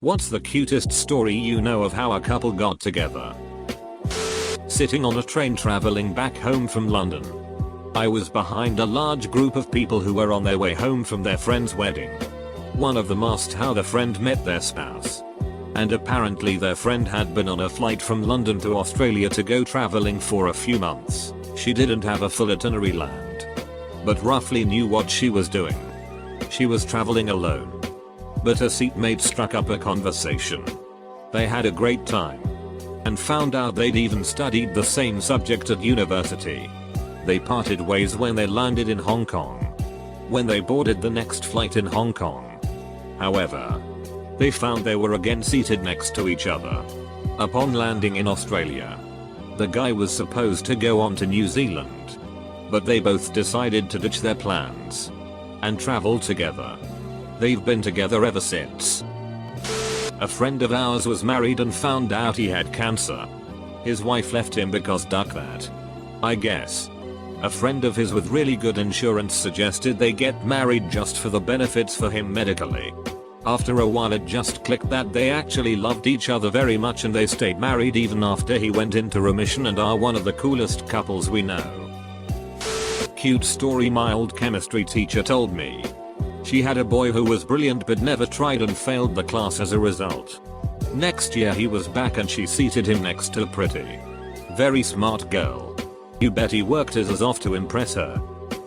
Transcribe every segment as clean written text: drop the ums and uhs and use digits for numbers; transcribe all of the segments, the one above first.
What's the cutest story you know of how a couple got together? Sitting on a train traveling back home from London. I was behind a large group of people who were on their way home from their friend's wedding. One of them asked how the friend met their spouse. And apparently their friend had been on a flight from London to Australia to go traveling for a few months. She didn't have a full itinerary planned, but roughly knew what she was doing. She was traveling alone. But a seatmate struck up a conversation. They had a great time. And found out they'd even studied the same subject at university. They parted ways when they landed in Hong Kong. When they boarded the next flight in Hong Kong, however, they found they were again seated next to each other. Upon landing in Australia, the guy was supposed to go on to New Zealand. But they both decided to ditch their plans and travel together. They've been together ever since. A friend of ours was married and found out he had cancer. His wife left him because duck that, I guess. A friend of his with really good insurance suggested they get married just for the benefits for him medically. After a while it just clicked that they actually loved each other very much and they stayed married even after he went into remission and are one of the coolest couples we know. Cute story. My old chemistry teacher told me she had a boy who was brilliant but never tried and failed the class as a result. Next year he was back and she seated him next to a pretty, very smart girl. You bet he worked his ass off to impress her.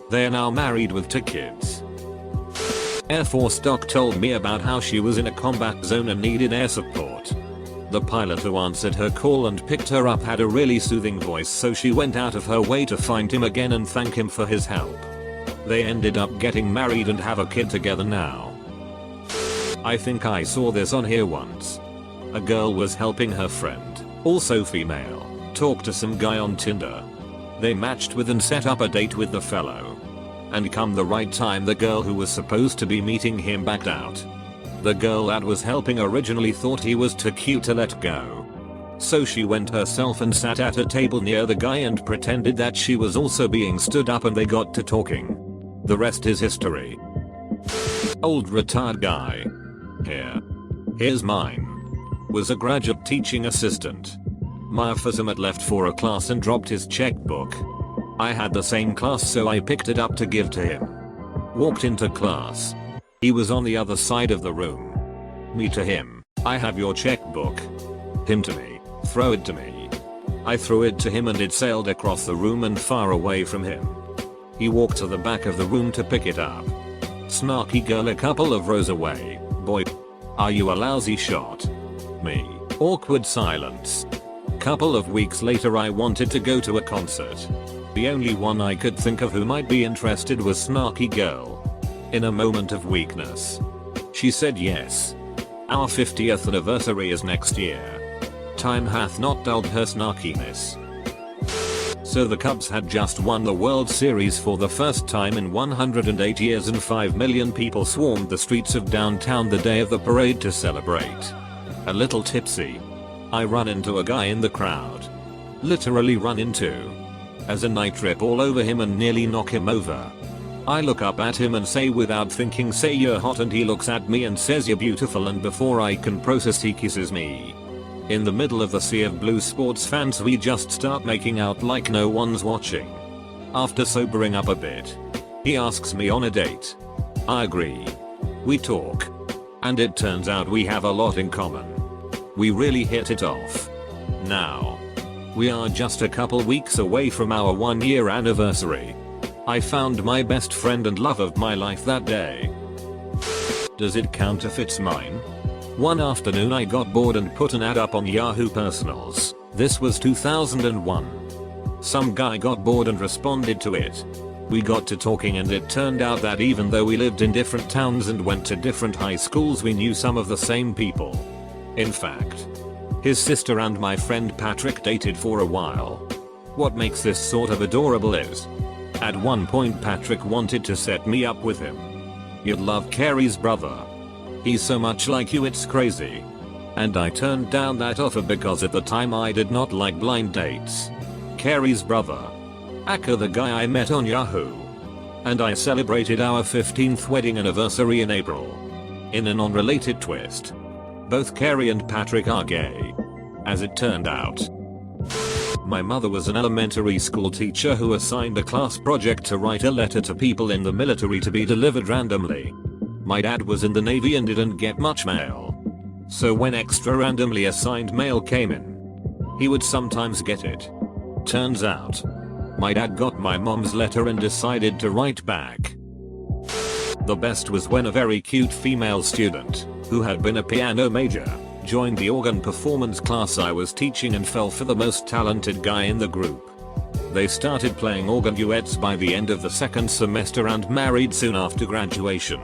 They are now married with 2 kids. Air Force Doc told me about how she was in a combat zone and needed air support. The pilot who answered her call and picked her up had a really soothing voice, so she went out of her way to find him again and thank him for his help. They ended up getting married and have a kid together now. I think I saw this on here once. A girl was helping her friend, also female, talk to some guy on Tinder. They matched with and set up a date with the fellow. And come the right time, the girl who was supposed to be meeting him backed out. The girl that was helping originally thought he was too cute to let go. So she went herself and sat at a table near the guy and pretended that she was also being stood up, and they got to talking. The rest is history. Old retired guy. Here's mine. Was a graduate teaching assistant. My affirmate left for a class and dropped his checkbook. I had the same class, so I picked it up to give to him. Walked into class. He was on the other side of the room. Me to him. I have your checkbook. Him to me. Throw it to me. I threw it to him and it sailed across the room and far away from him. He walked to the back of the room to pick it up. Snarky girl a couple of rows away. Boy, are you a lousy shot? Me. Awkward silence. Couple of weeks later I wanted to go to a concert. The only one I could think of who might be interested was snarky girl. In a moment of weakness, she said yes. Our 50th anniversary is next year. Time hath not dulled her snarkiness. So the Cubs had just won the World Series for the first time in 108 years and 5 million people swarmed the streets of downtown the day of the parade to celebrate. A little tipsy, I run into a guy in the crowd. Literally run into. As a night trip all over him and nearly knock him over. I look up at him and say without thinking, say you're hot, and he looks at me and says you're beautiful, and before I can process he kisses me. In the middle of the sea of blue sports fans we just start making out like no one's watching. After sobering up a bit, he asks me on a date. I agree. We talk. And it turns out we have a lot in common. We really hit it off. Now, we are just a couple weeks away from our 1-year anniversary. I found my best friend and love of my life that day. Does it count if it's mine? One afternoon I got bored and put an ad up on Yahoo Personals. This was 2001. Some guy got bored and responded to it. We got to talking and it turned out that even though we lived in different towns and went to different high schools, we knew some of the same people. In fact, his sister and my friend Patrick dated for a while. What makes this sort of adorable is, at one point Patrick wanted to set me up with him. You'd love Carrie's brother. He's so much like you, it's crazy. And I turned down that offer because at the time I did not like blind dates. Carrie's brother. Aka, the guy I met on Yahoo. And I celebrated our 15th wedding anniversary in April. In an unrelated twist, Both Carrie and Patrick are gay. As it turned out. My mother was an elementary school teacher who assigned a class project to write a letter to people in the military to be delivered randomly. My dad was in the Navy and didn't get much mail. So when extra randomly assigned mail came in, he would sometimes get it. Turns out, my dad got my mom's letter and decided to write back. The best was when a very cute female student, who had been a piano major, joined the organ performance class I was teaching and fell for the most talented guy in the group. They started playing organ duets by the end of the second semester and married soon after graduation.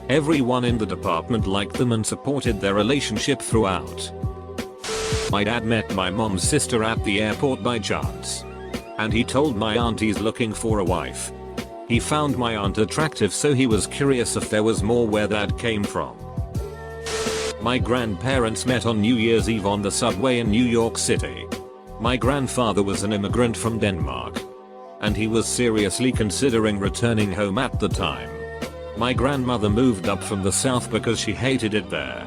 Everyone in the department liked them and supported their relationship throughout. My dad met my mom's sister at the airport by chance. And he told my aunt he's looking for a wife. He found my aunt attractive, so he was curious if there was more where that came from. My grandparents met on New Year's Eve on the subway in New York City. My grandfather was an immigrant from Denmark. And he was seriously considering returning home at the time. My grandmother moved up from the south because she hated it there.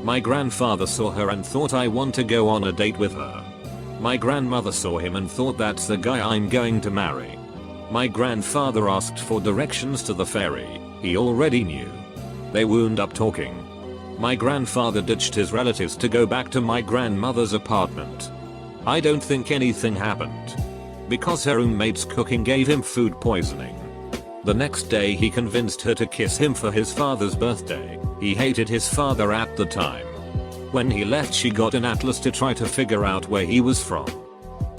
My grandfather saw her and thought, I want to go on a date with her. My grandmother saw him and thought, that's the guy I'm going to marry. My grandfather asked for directions to the ferry. He already knew. They wound up talking. My grandfather ditched his relatives to go back to my grandmother's apartment. I don't think anything happened. Because her roommate's cooking gave him food poisoning. The next day he convinced her to kiss him for his father's birthday. He hated his father at the time. When he left, she got an atlas to try to figure out where he was from.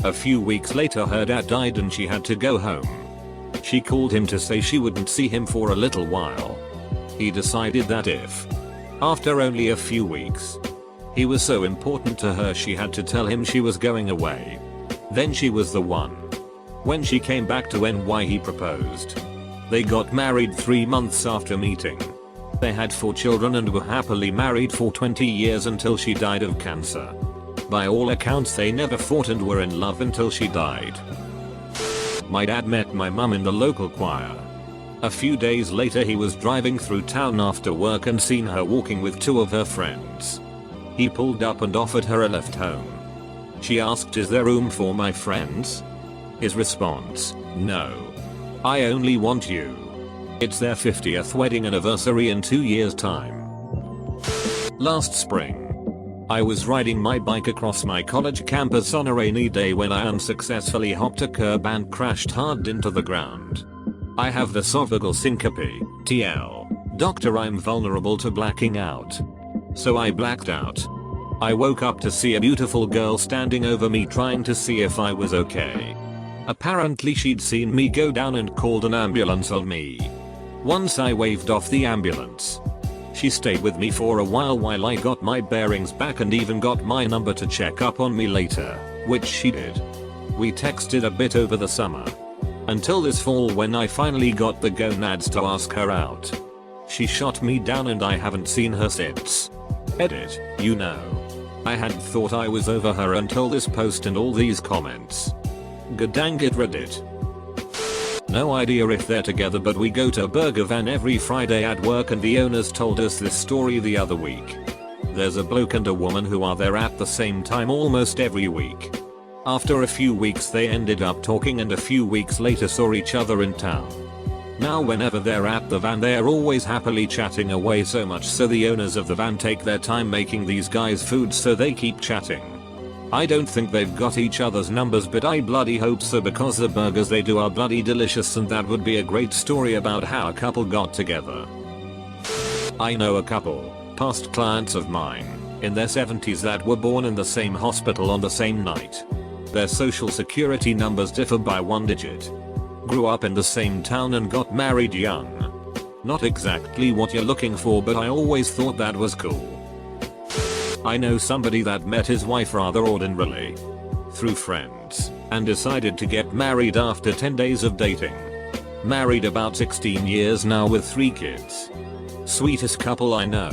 A few weeks later her dad died and she had to go home. She called him to say she wouldn't see him for a little while. He decided that if, after only a few weeks, he was so important to her, she had to tell him she was going away. Then she was the one. When she came back to NY, he proposed. They got married 3 months after meeting. They had 4 children and were happily married for 20 years until she died of cancer. By all accounts they never fought and were in love until she died. My dad met my mum in the local choir. A few days later he was driving through town after work and seen her walking with 2 of her friends. He pulled up and offered her a lift home. She asked, is there room for my friends? His response, no. I only want you. It's their 50th wedding anniversary in 2 years' time. Last spring, I was riding my bike across my college campus on a rainy day when I unsuccessfully hopped a curb and crashed hard into the ground. I have the esophageal syncope, TL. Doctor, I'm vulnerable to blacking out. So I blacked out. I woke up to see a beautiful girl standing over me trying to see if I was okay. Apparently she'd seen me go down and called an ambulance on me. Once I waved off the ambulance, she stayed with me for a while I got my bearings back and even got my number to check up on me later, which she did. We texted a bit over the summer. Until this fall when I finally got the gonads to ask her out. She shot me down and I haven't seen her since. Edit, you know. I had thought I was over her until this post and all these comments. God dang it, Reddit. No idea if they're together, but we go to Burger Van every Friday at work and the owners told us this story the other week. There's a bloke and a woman who are there at the same time almost every week. After a few weeks they ended up talking and a few weeks later saw each other in town. Now whenever they're at the van they are always happily chatting away, so much so the owners of the van take their time making these guys food so they keep chatting. I don't think they've got each other's numbers, but I bloody hope so because the burgers they do are bloody delicious and that would be a great story about how a couple got together. I know a couple, past clients of mine, in their 70s that were born in the same hospital on the same night. Their social security numbers differ by 1 digit. Grew up in the same town and got married young. Not exactly what you're looking for, but I always thought that was cool. I know somebody that met his wife rather ordinarily, through friends, and decided to get married after 10 days of dating. Married about 16 years now with 3 kids. Sweetest couple I know.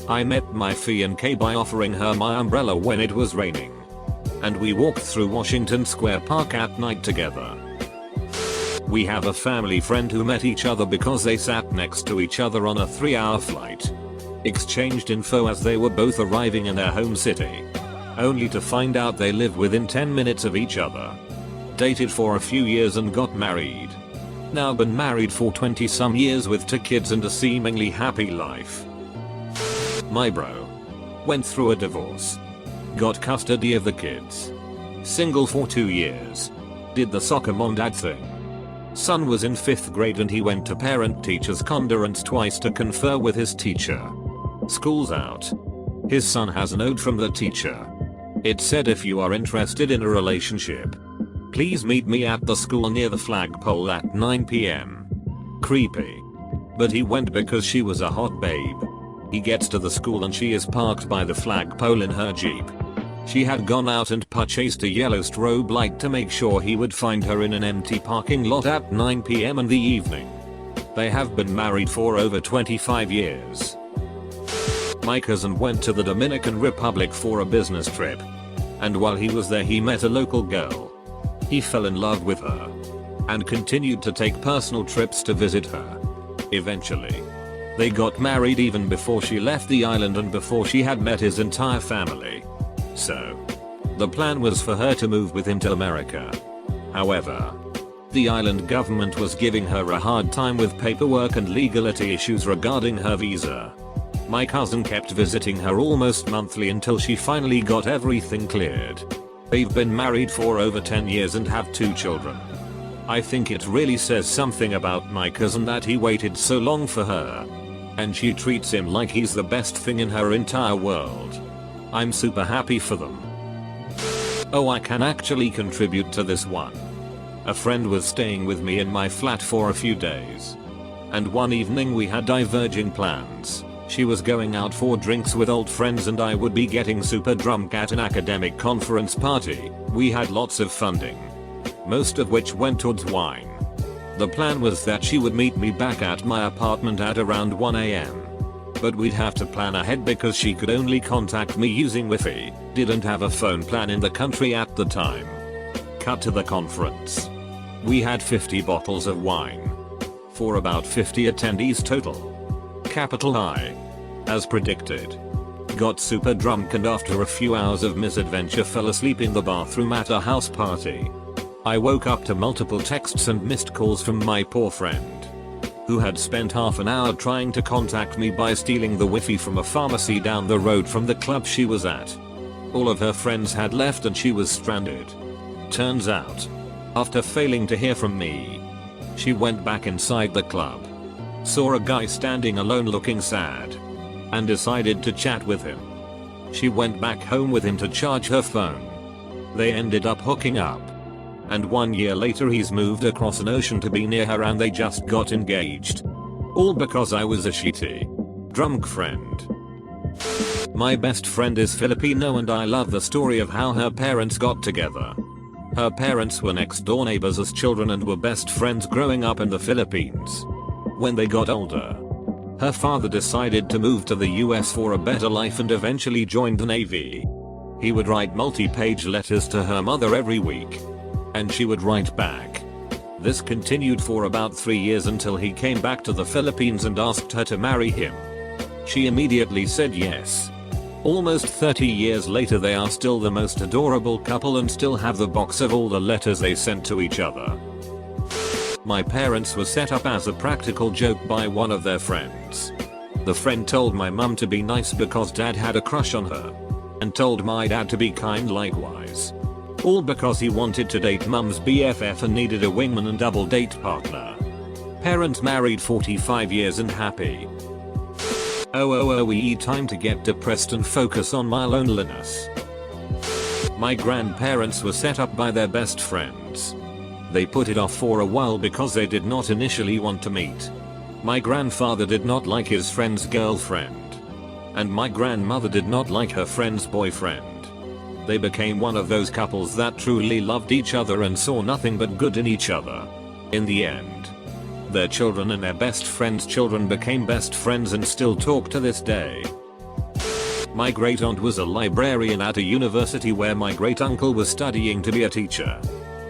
I met my fiancée by offering her my umbrella when it was raining. And we walked through Washington Square Park at night together. We have a family friend who met each other because they sat next to each other on a 3-hour flight. Exchanged info as they were both arriving in their home city. Only to find out they live within 10 minutes of each other. Dated for a few years and got married. Now been married for 20 some years with 2 kids and a seemingly happy life. My bro. Went through a divorce. Got custody of the kids. Single for 2 years. Did the soccer mom dad thing. Son was in 5th grade and he went to parent teachers conference twice to confer with his teacher. School's out. His son has a note from the teacher. It said, if you are interested in a relationship, please meet me at the school near the flagpole at 9 PM. Creepy. But he went because she was a hot babe. He gets to the school and she is parked by the flagpole in her Jeep. She had gone out and purchased a yellow strobe light to make sure he would find her in an empty parking lot at 9 PM in the evening. They have been married for over 25 years. My cousin went to the Dominican Republic for a business trip. And while he was there he met a local girl. He fell in love with her. And continued to take personal trips to visit her. Eventually. They got married even before she left the island and before she had met his entire family. So, the plan was for her to move with him to America. However, the island government was giving her a hard time with paperwork and legality issues regarding her visa. My cousin kept visiting her almost monthly until she finally got everything cleared. They've been married for over 10 years and have 2 children. I think it really says something about my cousin that he waited so long for her. And she treats him like he's the best thing in her entire world. I'm super happy for them. Oh, I can actually contribute to this one. A friend was staying with me in my flat for a few days. And one evening we had diverging plans. She was going out for drinks with old friends and I would be getting super drunk at an academic conference party. We had lots of funding. Most of which went towards wine. The plan was that she would meet me back at my apartment at around 1 AM. But we'd have to plan ahead because she could only contact me using Wi-Fi, didn't have a phone plan in the country at the time. Cut to the conference. We had 50 bottles of wine. For about 50 attendees total. Capital I. As predicted. Got super drunk and after a few hours of misadventure fell asleep in the bathroom at a house party. I woke up to multiple texts and missed calls from my poor friend, who had spent half an hour trying to contact me by stealing the Wi-Fi from a pharmacy down the road from the club she was at. All of her friends had left and she was stranded. Turns out, after failing to hear from me, she went back inside the club, saw a guy standing alone looking sad, and decided to chat with him. She went back home with him to charge her phone. They ended up hooking up. And 1 year later he's moved across an ocean to be near her and they just got engaged. All because I was a shitty, drunk friend. My best friend is Filipino and I love the story of how her parents got together. Her parents were next door neighbors as children and were best friends growing up in the Philippines. When they got older, her father decided to move to the US for a better life and eventually joined the Navy. He would write multi-page letters to her mother every week. And she would write back. This continued for about 3 years until he came back to the Philippines and asked her to marry him. She immediately said yes. Almost 30 years later they are still the most adorable couple and still have the box of all the letters they sent to each other. My parents were set up as a practical joke by one of their friends. The friend told my mum to be nice because dad had a crush on her. And told my dad to be kind likewise. All because he wanted to date mum's BFF and needed a wingman and double date partner. Parents married 45 years and happy. Time to get depressed and focus on my loneliness. My grandparents were set up by their best friends. They put it off for a while because they did not initially want to meet. My grandfather did not like his friend's girlfriend. And my grandmother did not like her friend's boyfriend. They became one of those couples that truly loved each other and saw nothing but good in each other. In the end, their children and their best friend's children became best friends and still talk to this day. My great aunt was a librarian at a university where my great uncle was studying to be a teacher.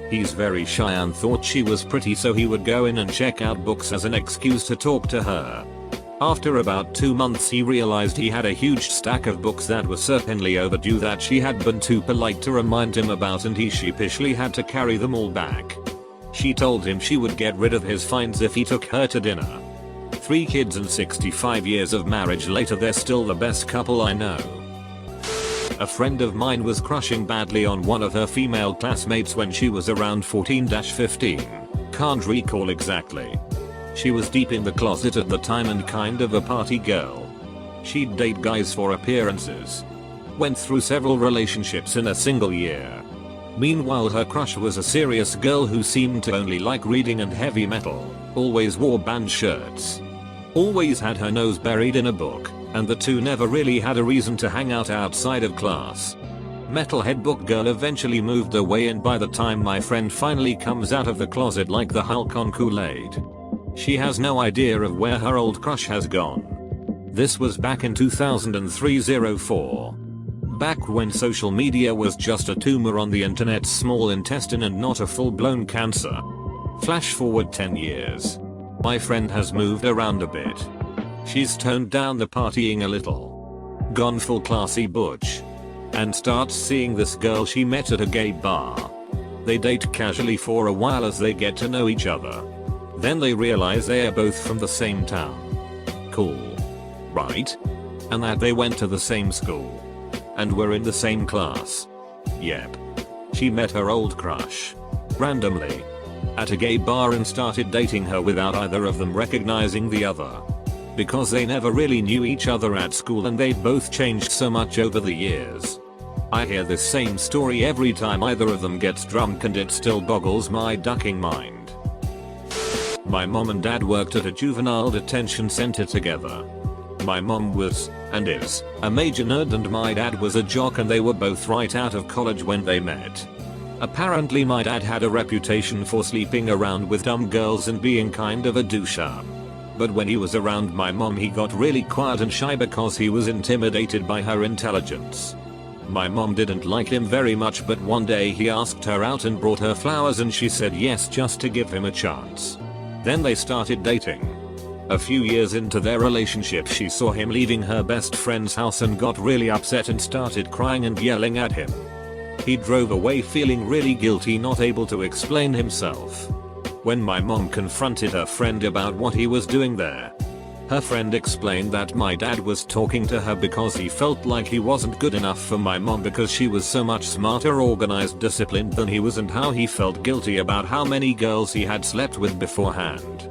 He's very shy and thought she was pretty so he would go in and check out books as an excuse to talk to her. After about 2 months he realized he had a huge stack of books that were certainly overdue that she had been too polite to remind him about, and he sheepishly had to carry them all back. She told him she would get rid of his fines if he took her to dinner. 3 kids and 65 years of marriage later, they're still the best couple I know. A friend of mine was crushing badly on one of her female classmates when she was around 14-15. Can't recall exactly. She was deep in the closet at the time and kind of a party girl. She'd date guys for appearances. Went through several relationships in a single year. Meanwhile her crush was a serious girl who seemed to only like reading and heavy metal, always wore band shirts, always had her nose buried in a book, and the two never really had a reason to hang out outside of class. Metalhead book girl eventually moved away, and by the time my friend finally comes out of the closet like the Hulk on Kool-Aid, she has no idea of where her old crush has gone. This was back in 2003-04. Back when social media was just a tumor on the internet's small intestine and not a full-blown cancer. Flash forward 10 years. My friend has moved around a bit. She's toned down the partying a little, gone full classy butch, and starts seeing this girl she met at a gay bar. They date casually for a while as they get to know each other. Then they realize they are both from the same town. Cool, right? And that they went to the same school and were in the same class. Yep. She met her old crush randomly at a gay bar and started dating her without either of them recognizing the other. Because they never really knew each other at school and they'd both changed so much over the years. I hear this same story every time either of them gets drunk and it still boggles my ducking mind. My mom and dad worked at a juvenile detention center together. My mom was, and is, a major nerd and my dad was a jock, and they were both right out of college when they met. Apparently my dad had a reputation for sleeping around with dumb girls and being kind of a douche-up. But when he was around my mom he got really quiet and shy because he was intimidated by her intelligence. My mom didn't like him very much, but one day he asked her out and brought her flowers and she said yes just to give him a chance. Then they started dating. A few years into their relationship she saw him leaving her best friend's house and got really upset and started crying and yelling at him. He drove away feeling really guilty, not able to explain himself. When my mom confronted her friend about what he was doing there, her friend explained that my dad was talking to her because he felt like he wasn't good enough for my mom because she was so much smarter, organized, disciplined than he was, and how he felt guilty about how many girls he had slept with beforehand.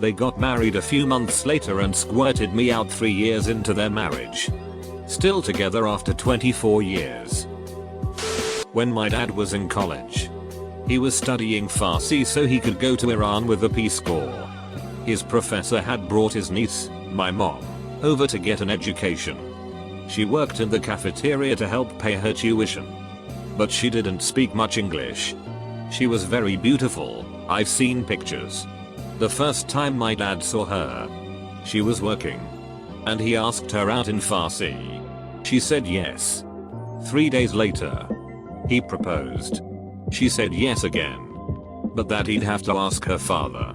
They got married a few months later and squirted me out 3 years into their marriage. Still together after 24 years. When my dad was in college, he was studying Farsi so he could go to Iran with a Peace Corps. His professor had brought his niece, my mom, over to get an education. She worked in the cafeteria to help pay her tuition. But she didn't speak much English. She was very beautiful, I've seen pictures. The first time my dad saw her, she was working. And he asked her out in Farsi. She said yes. 3 days later, he proposed. She said yes again. But that he'd have to ask her father.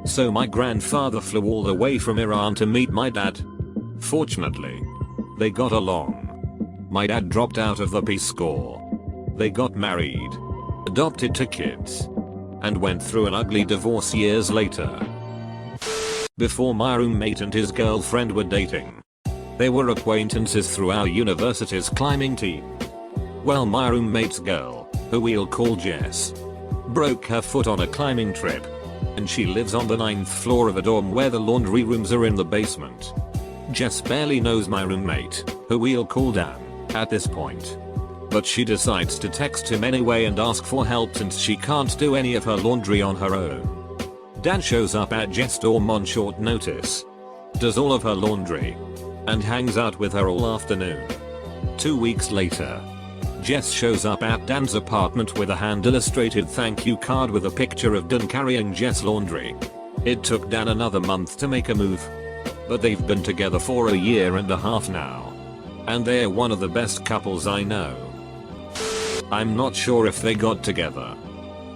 So my grandfather flew all the way from Iran to meet my dad. Fortunately, they got along. My dad dropped out of the Peace Corps. They got married, adopted 2 kids, and went through an ugly divorce years later. Before my roommate and his girlfriend were dating, they were acquaintances through our university's climbing team. Well, my roommate's girl, who we'll call Jess, broke her foot on a climbing trip, and she lives on the 9th floor of a dorm where the laundry rooms are in the basement. Jess barely knows my roommate, who we'll call Dan, at this point. But she decides to text him anyway and ask for help since she can't do any of her laundry on her own. Dan shows up at Jess' dorm on short notice, does all of her laundry, and hangs out with her all afternoon. 2 weeks later, Jess shows up at Dan's apartment with a hand-illustrated thank you card with a picture of Dan carrying Jess' laundry. It took Dan another month to make a move, but they've been together for a year and a half now. And they're one of the best couples I know. I'm not sure if they got together,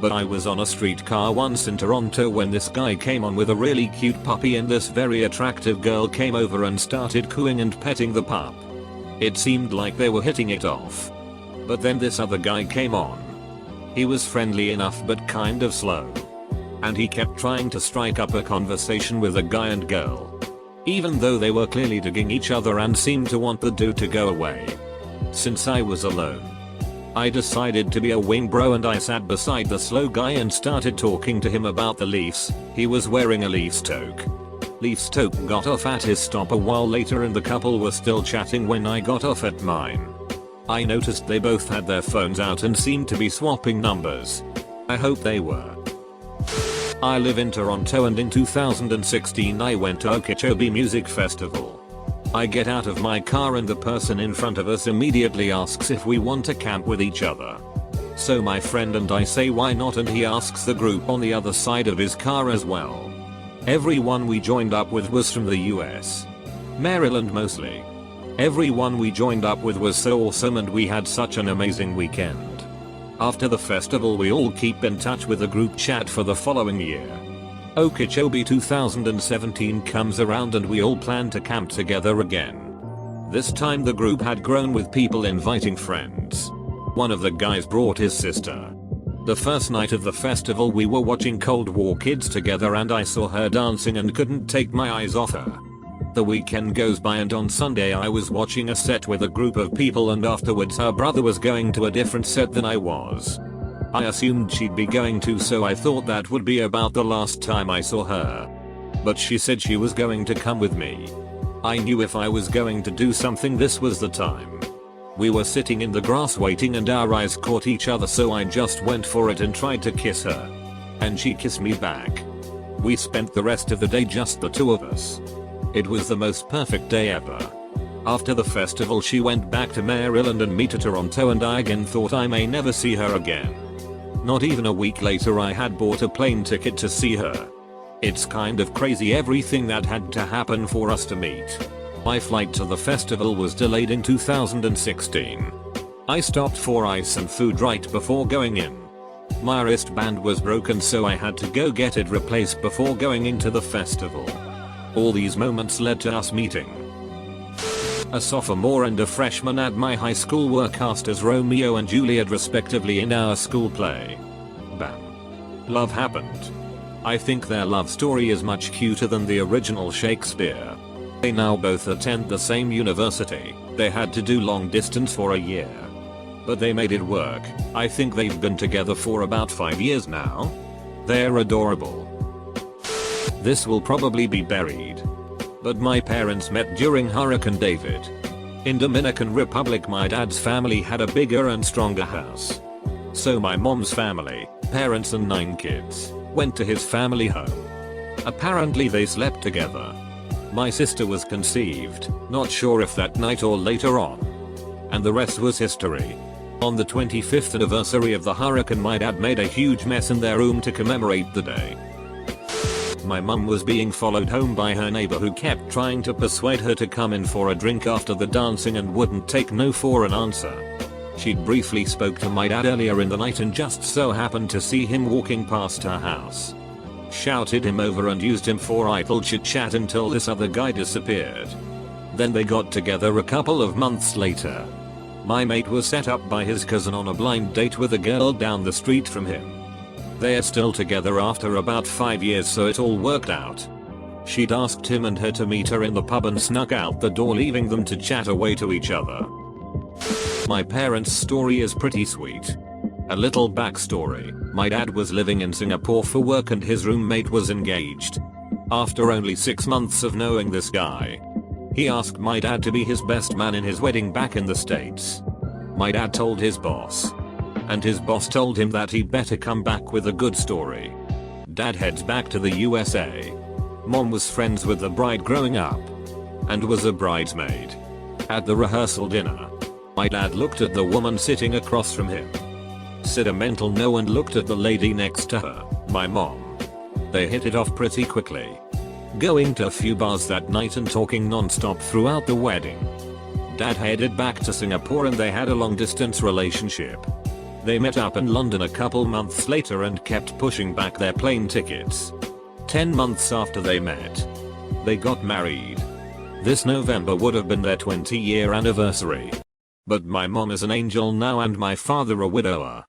But I was on a streetcar once in Toronto when this guy came on with a really cute puppy and this very attractive girl came over and started cooing and petting the pup. It seemed like they were hitting it off. But then this other guy came on. He was friendly enough but kind of slow. And he kept trying to strike up a conversation with the guy and girl. Even though they were clearly digging each other and seemed to want the dude to go away. Since I was alone, I decided to be a wing bro and I sat beside the slow guy and started talking to him about the Leafs. He was wearing a Leafs toque. Leafs toque got off at his stop a while later and the couple was still chatting when I got off at mine. I noticed they both had their phones out and seemed to be swapping numbers. I hope they were. I live in Toronto and in 2016 I went to Okeechobee Music Festival. I get out of my car and the person in front of us immediately asks if we want to camp with each other. So my friend and I say why not, and he asks the group on the other side of his car as well. Everyone we joined up with was from the US. Maryland mostly. Everyone we joined up with was so awesome and we had such an amazing weekend. After the festival we all keep in touch with a group chat for the following year. Okeechobee 2017 comes around and we all plan to camp together again. This time the group had grown with people inviting friends. One of the guys brought his sister. The first night of the festival we were watching Cold War Kids together and I saw her dancing and couldn't take my eyes off her. The weekend goes by and on Sunday I was watching a set with a group of people and afterwards her brother was going to a different set than I was. I assumed she'd be going to, so I thought that would be about the last time I saw her. But she said she was going to come with me. I knew if I was going to do something this was the time. We were sitting in the grass waiting and our eyes caught each other, so I just went for it and tried to kiss her. And she kissed me back. We spent the rest of the day just the two of us. It was the most perfect day ever. After the festival she went back to Maryland and me to Toronto and I again thought I may never see her again. Not even a week later I had bought a plane ticket to see her. It's kind of crazy everything that had to happen for us to meet. My flight to the festival was delayed in 2016. I stopped for ice and food right before going in. My wristband was broken so I had to go get it replaced before going into the festival. All these moments led to us meeting. A sophomore and a freshman at my high school were cast as Romeo and Juliet respectively in our school play. Bam. Love happened. I think their love story is much cuter than the original Shakespeare. They now both attend the same university. They had to do long distance for a year. But they made it work. I think they've been together for about 5 years now. They're adorable. This will probably be buried. But my parents met during Hurricane David. In Dominican Republic my dad's family had a bigger and stronger house. So my mom's family, parents and 9 kids, went to his family home. Apparently they slept together. My sister was conceived, not sure if that night or later on. And the rest was history. On the 25th anniversary of the hurricane my dad made a huge mess in their room to commemorate the day. My mum was being followed home by her neighbor who kept trying to persuade her to come in for a drink after the dancing and wouldn't take no for an answer. She'd briefly spoke to my dad earlier in the night and just so happened to see him walking past her house. Shouted him over and used him for idle chit chat until this other guy disappeared. Then they got together a couple of months later. My mate was set up by his cousin on a blind date with a girl down the street from him. They're still together after about 5 years, so it all worked out. She'd asked him and her to meet her in the pub and snuck out the door, leaving them to chat away to each other. My parents' story is pretty sweet. A little backstory. My dad was living in Singapore for work and his roommate was engaged. After only 6 months of knowing this guy, he asked my dad to be his best man in his wedding back in the States. My dad told his boss. And his boss told him that he'd better come back with a good story. Dad heads back to the USA. Mom was friends with the bride growing up. And was a bridesmaid. At the rehearsal dinner, my dad looked at the woman sitting across from him. Said a mental no and looked at the lady next to her, my mom. They hit it off pretty quickly. Going to a few bars that night and talking non-stop throughout the wedding. Dad headed back to Singapore and they had a long distance relationship. They met up in London a couple months later and kept pushing back their plane tickets. 10 months after they met, they got married. This November would have been their 20-year anniversary. But my mom is an angel now and my father a widower.